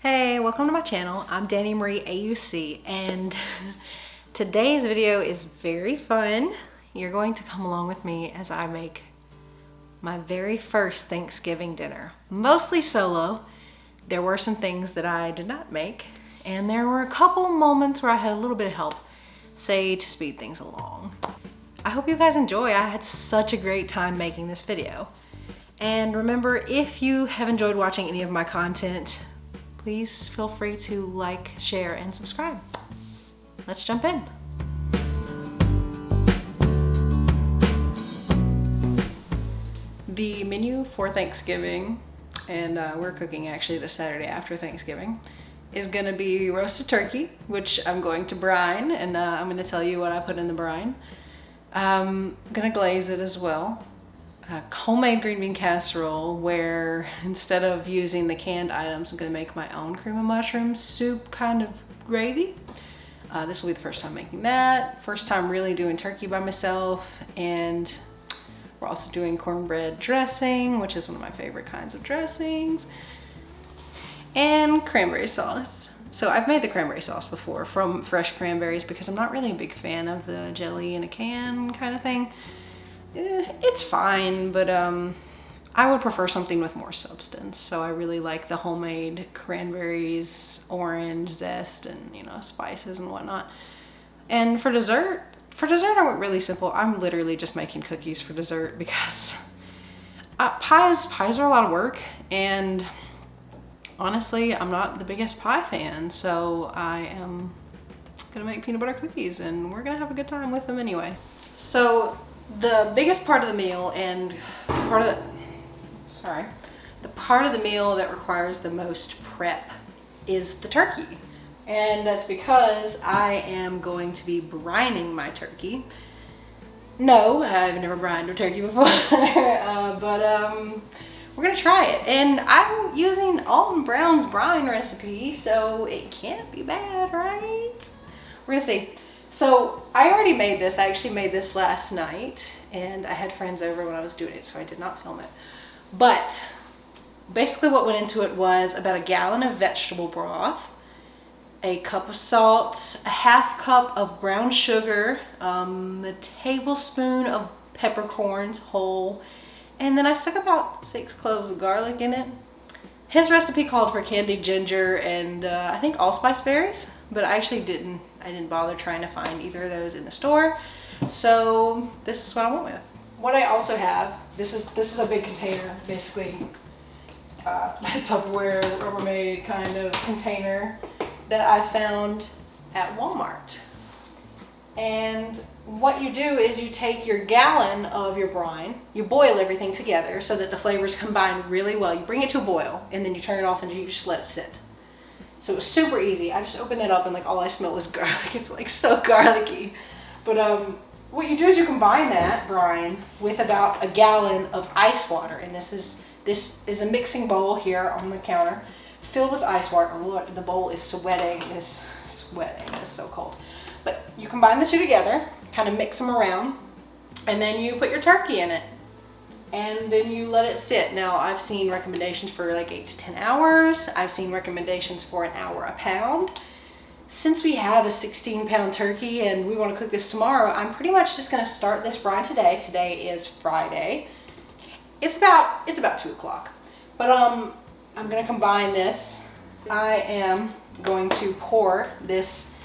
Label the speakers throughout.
Speaker 1: Hey, welcome to my channel. I'm Dani Marie AUC, and today's video is very fun. You're going to come along with me as I make my very first Thanksgiving dinner. Mostly solo. There were some things that I did not make, and there were a couple moments where I had a little bit of help, say, to speed things along. I hope you guys enjoy. I had such a great time making this video. And remember, if you have enjoyed watching any of my content, please feel free to like, share, and subscribe. Let's jump in. The menu for Thanksgiving, and we're cooking actually the Saturday after Thanksgiving, is gonna be roasted turkey, which I'm going to brine, and I'm gonna tell you what I put in the brine. I'm gonna glaze it as well. Homemade green bean casserole, where instead of using the canned items, I'm gonna make my own cream of mushroom soup kind of gravy. This will be the first time making that. First time really doing turkey by myself, and we're also doing cornbread dressing, which is one of my favorite kinds of dressings, and cranberry sauce. So I've made the cranberry sauce before from fresh cranberries because I'm not really a big fan of the jelly in a can kind of thing. It's fine, but I would prefer something with more substance. So I really like the homemade cranberries, orange zest, and spices and whatnot. And for dessert I went really simple. I'm literally just making cookies for dessert because pies are a lot of work, and honestly, I'm not the biggest pie fan. So I am gonna make peanut butter cookies, and we're gonna have a good time with them anyway. So the biggest part of the meal, and the part of the meal that requires the most prep, is the turkey. And that's because I am going to be brining my turkey. No, I've never brined a turkey before, but we're gonna try it. And I'm using Alton Brown's brine recipe, so it can't be bad, right? We're gonna see. So I already made this. I actually made this last night, and I had friends over when I was doing it, so I did not film it. But basically what went into it was about a gallon of vegetable broth, a cup of salt, a half cup of brown sugar, a tablespoon of peppercorns whole, and then I stuck about 6 cloves of garlic in it. His recipe called for candied ginger and I think allspice berries, but I actually didn't bother trying to find either of those in the store. So this is what I went with. What I also have, this is a big container, basically Tupperware, Rubbermaid kind of container that I found at Walmart. And what you do is you take your gallon of your brine, you boil everything together so that the flavors combine really well. You bring it to a boil, and then you turn it off and you just let it sit. So it was super easy. I just opened it up and like all I smelled was garlic. It's like so garlicky. But what you do is you combine that brine with about a gallon of ice water. And this is a mixing bowl here on the counter filled with ice water. Look, the bowl is sweating. It's sweating. It's so cold. But you combine the two together, kind of mix them around, and then you put your turkey in it. And then you let it sit. Now, I've seen recommendations for like 8 to 10 hours. I've seen recommendations for an hour a pound. Since we have a 16-pound turkey and we want to cook this tomorrow, I'm pretty much just going to start this brine today. Today is Friday. It's about 2 o'clock. But I'm going to combine this. I am going to pour this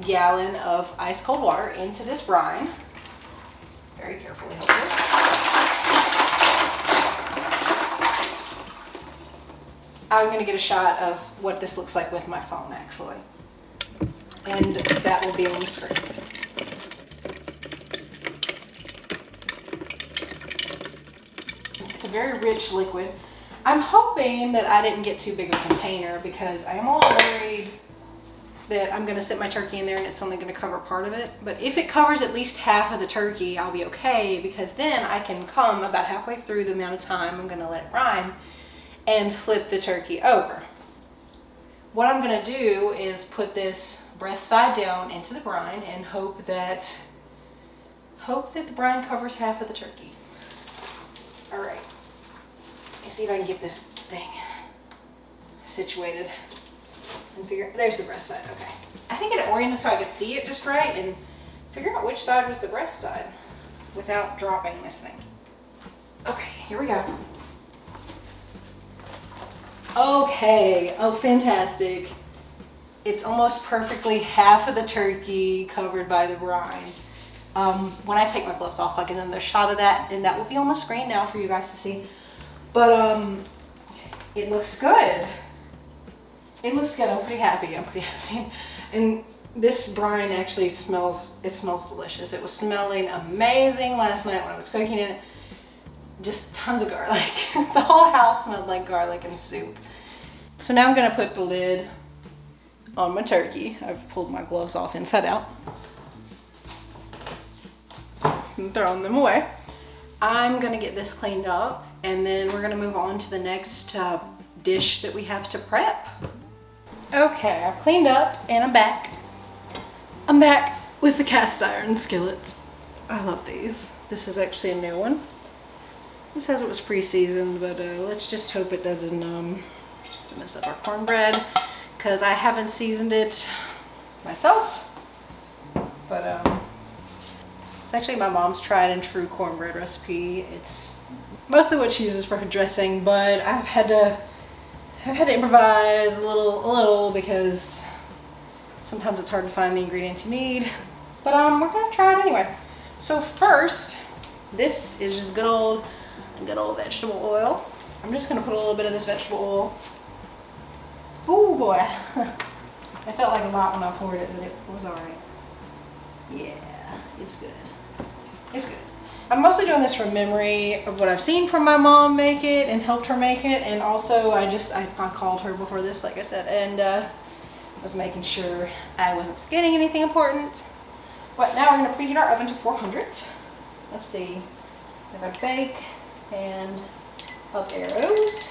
Speaker 1: gallon of ice cold water into this brine. Very carefully, hopefully. I'm going to get a shot of what this looks like with my phone, actually. And that will be on the screen. It's a very rich liquid. I'm hoping that I didn't get too big of a container because I am a little worried that I'm going to sit my turkey in there and it's only going to cover part of it. But if it covers at least half of the turkey, I'll be okay, because then I can come about halfway through the amount of time I'm going to let it brine and flip the turkey over. What I'm going to do is put this breast side down into the brine and hope that the brine covers half of the turkey. All right. Let's see if I can get this thing situated. and figure, there's the breast side, okay. I think it oriented so I could see it just right and figure out which side was the breast side without dropping this thing. Okay, here we go. Okay, oh fantastic. It's almost perfectly half of the turkey covered by the brine. When I take my gloves off, I'll get another shot of that, and that will be on the screen now for you guys to see. But it looks good. It looks good. I'm pretty happy. And this brine actually smells delicious. It was smelling amazing last night when I was cooking it. Just tons of garlic. The whole house smelled like garlic and soup. So now I'm gonna put the lid on my turkey. I've pulled my gloves off inside out. I'm throwing them away. I'm gonna get this cleaned up, and then we're gonna move on to the next dish that we have to prep. Okay, I've cleaned up and I'm back. I'm back with the cast iron skillets. I love these. This is actually a new one. It says it was pre-seasoned, but let's just hope it doesn't mess up our cornbread, because I haven't seasoned it myself. But it's actually my mom's tried and true cornbread recipe. It's mostly what she uses for her dressing, but I've had to improvise a little because sometimes it's hard to find the ingredients you need. But we're gonna try it anyway. So first, this is just good old vegetable oil. I'm just gonna put a little bit of this vegetable oil. Oh boy, I felt like a lot when I poured it, but it was all right. Yeah, it's good. It's good. I'm mostly doing this from memory of what I've seen from my mom make it and helped her make it, and also I called her before this, like I said, and was making sure I wasn't forgetting anything important. But now we're gonna preheat our oven to 400. Let's see, we're gonna bake and up arrows.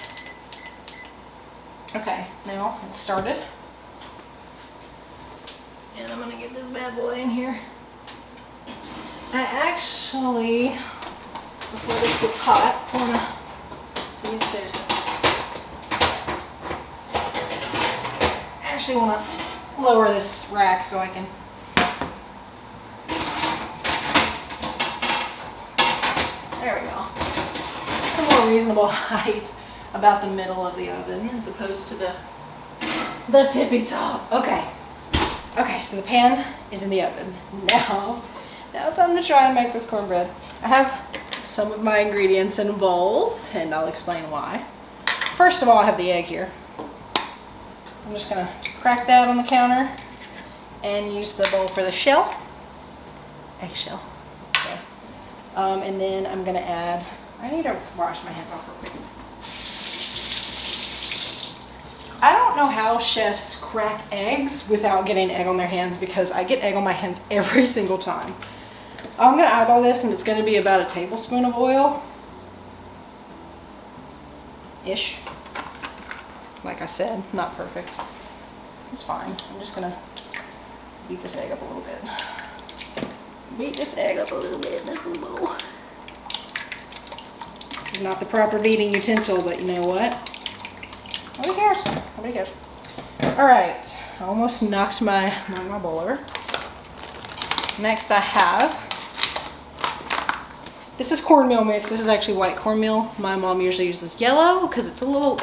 Speaker 1: Okay, now it's started. And I'm gonna get this bad boy in here. I actually, before this gets hot, I wanna see if there's I actually wanna lower this rack so I can there we go. It's a more reasonable height about the middle of the oven as opposed to the tippy top. Okay. Okay, so the pan is in the oven. Now time to try and make this cornbread. I have some of my ingredients in bowls, and I'll explain why. First of all, I have the egg here. I'm just gonna crack that on the counter and use the bowl for the shell. Eggshell. Okay. And then I'm gonna add, I need to wash my hands off real quick. I don't know how chefs crack eggs without getting egg on their hands, because I get egg on my hands every single time. I'm gonna eyeball this, and it's gonna be about a tablespoon of oil. Ish. Like I said, not perfect. It's fine. I'm just gonna beat this egg up a little bit. Beat this egg up a little bit in this little bowl. This is not the proper beating utensil, but you know what? Nobody cares. Nobody cares. All right, I almost knocked my bowl over. Next I have, this is cornmeal mix. This is actually white cornmeal. My mom usually uses yellow because it's a little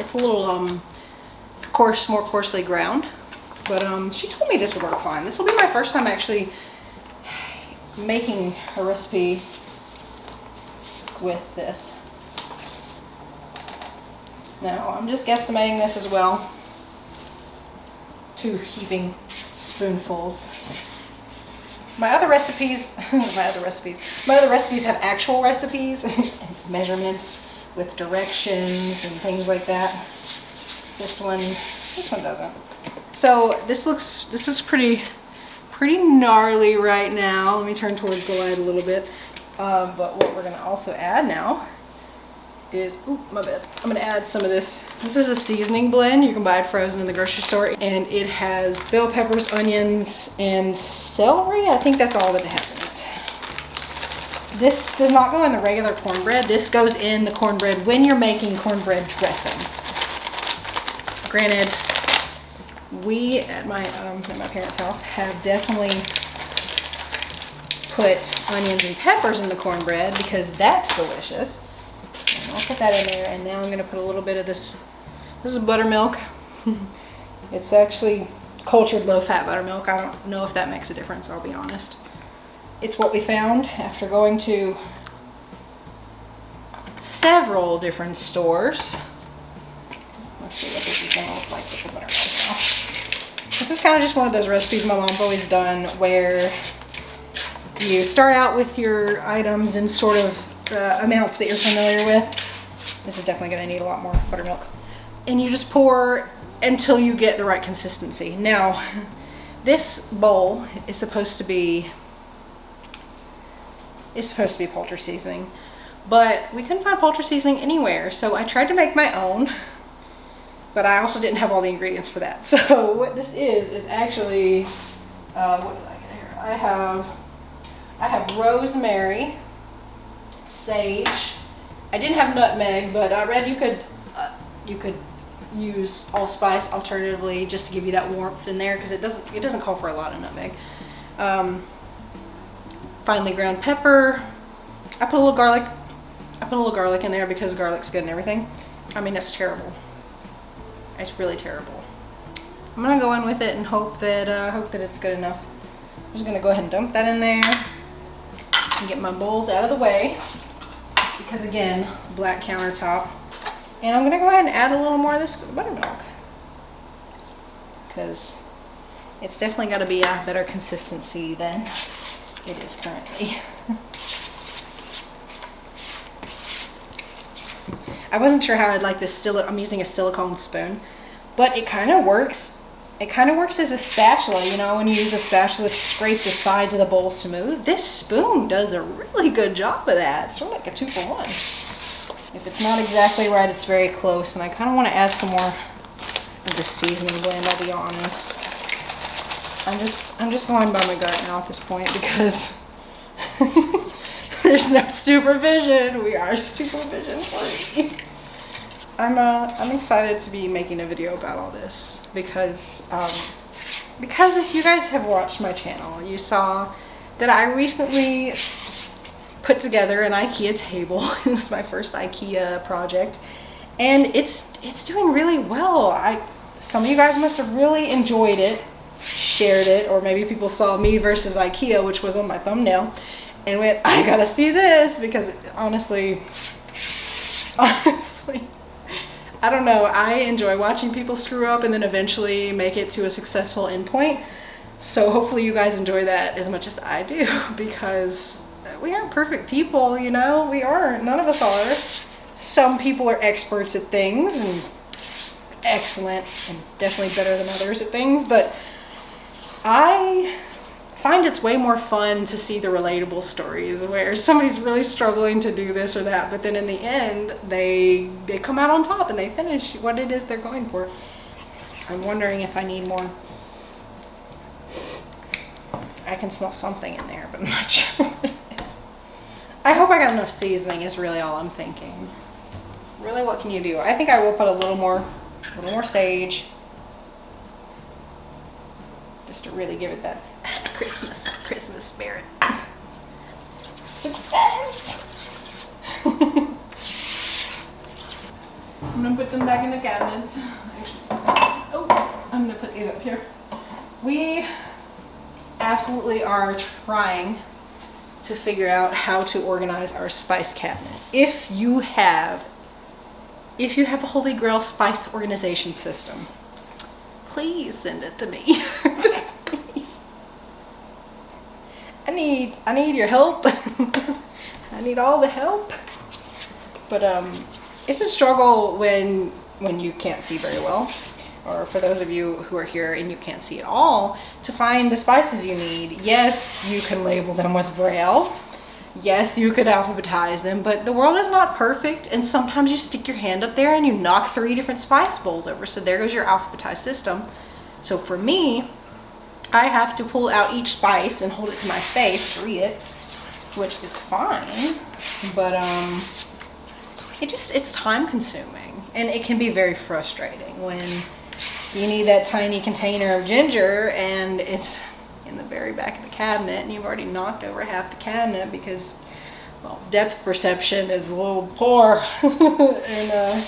Speaker 1: coarse, more coarsely ground. But she told me this would work fine. This will be my first time actually making a recipe with this. Now I'm just guesstimating this as well. 2 heaping spoonfuls. My other recipes have actual recipes and measurements with directions and things like that. This one doesn't. So this looks pretty gnarly right now. Let me turn towards the light a little bit. But what we're gonna also add now is, my bad. I'm gonna add some of this. This is a seasoning blend. You can buy it frozen in the grocery store, and it has bell peppers, onions, and celery. I think that's all that it has in it. This does not go in the regular cornbread. This goes in the cornbread when you're making cornbread dressing. Granted, We at my parents' house have definitely put onions and peppers in the cornbread because that's delicious. And I'll put that in there, and now I'm gonna put a little bit of this. This is buttermilk. It's actually cultured low-fat buttermilk. I don't know if that makes a difference, I'll be honest. It's what we found after going to several different stores. Let's see what this is gonna look like with the buttermilk now. This is kind of just one of those recipes my mom's always done where you start out with your items in sort of amounts that you're familiar with. This is definitely gonna need a lot more buttermilk. And you just pour until you get the right consistency. Now, this bowl is supposed to be poultry seasoning, but we couldn't find poultry seasoning anywhere, so I tried to make my own, but I also didn't have all the ingredients for that. So what this is actually, what did I get here? I have rosemary, sage. I didn't have nutmeg, but I read you could use allspice alternatively just to give you that warmth in there because it doesn't call for a lot of nutmeg. Finely ground pepper. I put a little garlic. In there because garlic's good and everything. I mean, it's terrible. It's really terrible. I'm gonna go in with it and hope that it's good enough. I'm just gonna go ahead and dump that in there and get my bowls out of the way because again, black countertop. And I'm gonna go ahead and add a little more of this buttermilk because it's definitely got to be a better consistency than it is currently. I wasn't sure how I'd like this. I'm using a silicone spoon, but it kind of works. It kind of works as a spatula, you know, when you use a spatula to scrape the sides of the bowl smooth. This spoon does a really good job of that. It's sort of like a 2-for-1. If it's not exactly right, it's very close, and I kind of want to add some more of the seasoning blend, I'll be honest. I'm just going by my gut now at this point because there's no supervision. We are supervision free. I'm excited to be making a video about all this because if you guys have watched my channel, you saw that I recently put together an IKEA table. It was my first IKEA project, and it's doing really well. Some of you guys must have really enjoyed it, shared it, or maybe people saw me versus IKEA, which was on my thumbnail, and went, I gotta see this, because honestly, I don't know, I enjoy watching people screw up and then eventually make it to a successful endpoint. So hopefully you guys enjoy that as much as I do, because we aren't perfect people, you know, we aren't, none of us are. Some people are experts at things and excellent and definitely better than others at things, but I find it's way more fun to see the relatable stories where somebody's really struggling to do this or that, but then in the end they come out on top and they finish what it is they're going for. I'm wondering if I need more. I can smell something in there, but I'm not sure what it is. I hope I got enough seasoning is really all I'm thinking. Really, what can you do? I think I will put a little more sage, just to really give it that Christmas spirit. Success! I'm gonna put them back in the cabinet. Oh, I'm gonna put these up here. We absolutely are trying to figure out how to organize our spice cabinet. If you have a Holy Grail spice organization system, please send it to me. Please. I need your help. I need all the help. But it's a struggle when you can't see very well, or for those of you who are here and you can't see at all, to find the spices you need. Yes, you can label them with Braille. Yes, you could alphabetize them, but the world is not perfect, and sometimes you stick your hand up there and you knock 3 different spice bowls over, so there goes your alphabetized system. So for me, I have to pull out each spice and hold it to my face to read it, which is fine, but it's time consuming, and it can be very frustrating when you need that tiny container of ginger, and it's in the very back of the cabinet, and you've already knocked over half the cabinet because, well, depth perception is a little poor. And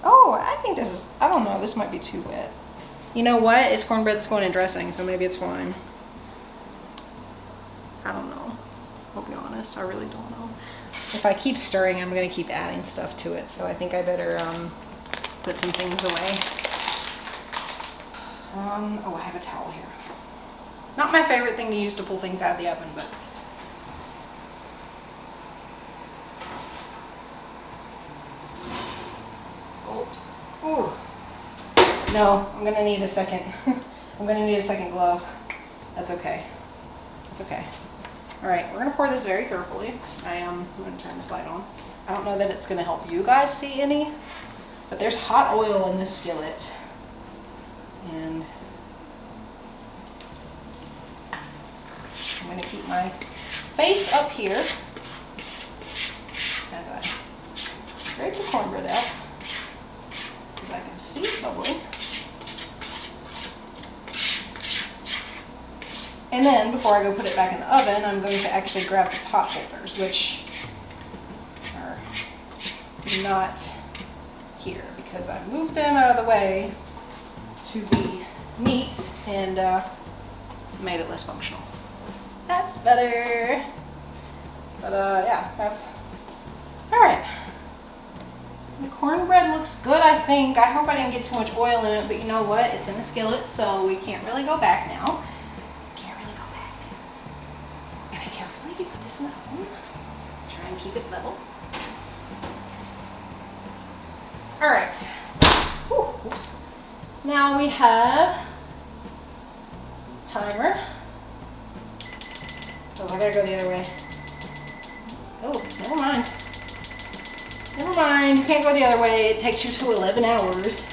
Speaker 1: oh, I think this is, I don't know, this might be too wet. You know what? It's cornbread that's going in dressing, so maybe it's fine. I don't know. I'll be honest, I really don't know. If I keep stirring, I'm gonna keep adding stuff to it, so I think I better put some things away. Oh, I have a towel here. Not my favorite thing to use to pull things out of the oven, but oh, no, I'm gonna need a second. I'm gonna need a second glove. That's okay. It's okay. All right, we're gonna pour this very carefully. I'm gonna turn this light on. I don't know that it's gonna help you guys see any, but there's hot oil in this skillet. And I'm gonna keep my face up here as I scrape the cornbread out, because I can see it bubbling. And then before I go put it back in the oven, I'm going to actually grab the pot holders, which are not here because I moved them out of the way to be neat and made it less functional. That's better. But yeah, all right. The cornbread looks good, I think. I hope I didn't get too much oil in it, but you know what? It's in the skillet, so we can't really go back now. Carefully put this in the oven. Try and keep it level. All right. Oops. Now we have timer. Oh, I gotta go the other way. Oh, never mind. Never mind. You can't go the other way. It takes you to 11 hours.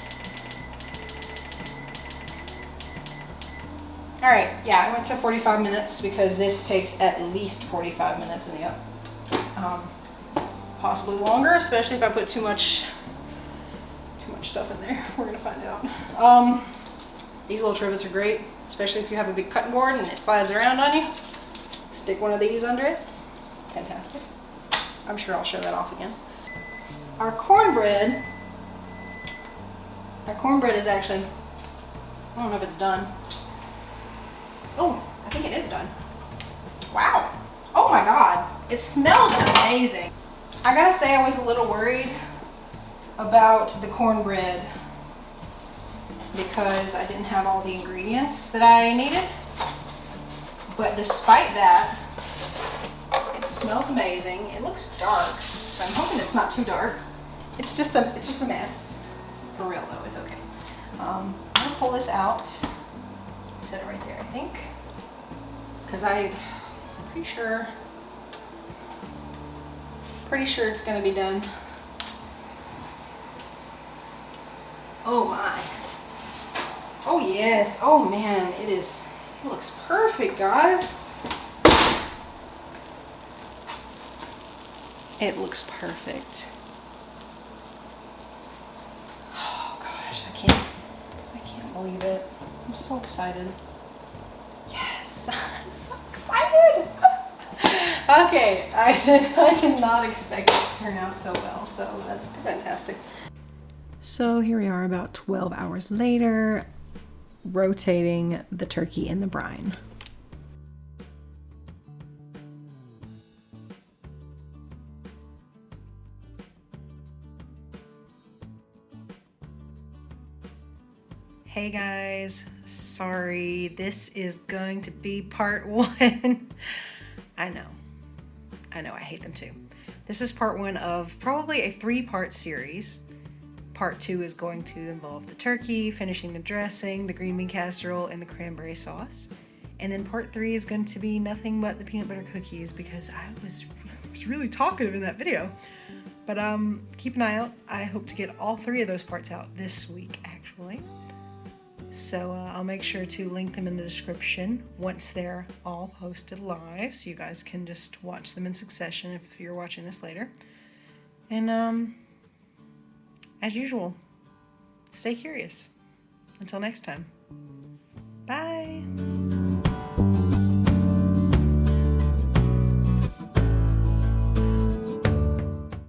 Speaker 1: All right, yeah, I went to 45 minutes because this takes at least 45 minutes in the oven. Possibly longer, especially if I put too much stuff in there. We're gonna find out. These little trivets are great, especially if you have a big cutting board and it slides around on you. Stick one of these under it. Fantastic. I'm sure I'll show that off again. Our cornbread is actually, I don't know if it's done. Oh, I think it is done. Wow. Oh my God. It smells amazing. I gotta say I was a little worried about the cornbread because I didn't have all the ingredients that I needed. But despite that, it smells amazing. It looks dark, so I'm hoping it's not too dark. It's just a mess. For real though, it's okay. I'm gonna pull this out. Set it right there, I think, because I'm pretty sure it's gonna be done. Oh my. Oh yes. Oh man, it is. It looks perfect, guys. It looks perfect. Oh gosh, I can't believe it. I'm so excited. Yes, I'm so excited. Okay, I did not expect it to turn out so well, so that's fantastic. So here we are about 12 hours later, rotating the turkey in the brine. Hey guys, sorry, this is going to be part 1. I know, I hate them too. This is part 1 of probably a 3-part series. Part 2 is going to involve the turkey, finishing the dressing, the green bean casserole, and the cranberry sauce. And then part 3 is going to be nothing but the peanut butter cookies because I was really talkative in that video. But keep an eye out. I hope to get all 3 of those parts out this week, actually. So I'll make sure to link them in the description once they're all posted live, so you guys can just watch them in succession if you're watching this later. And as usual, stay curious. Until next time. Bye.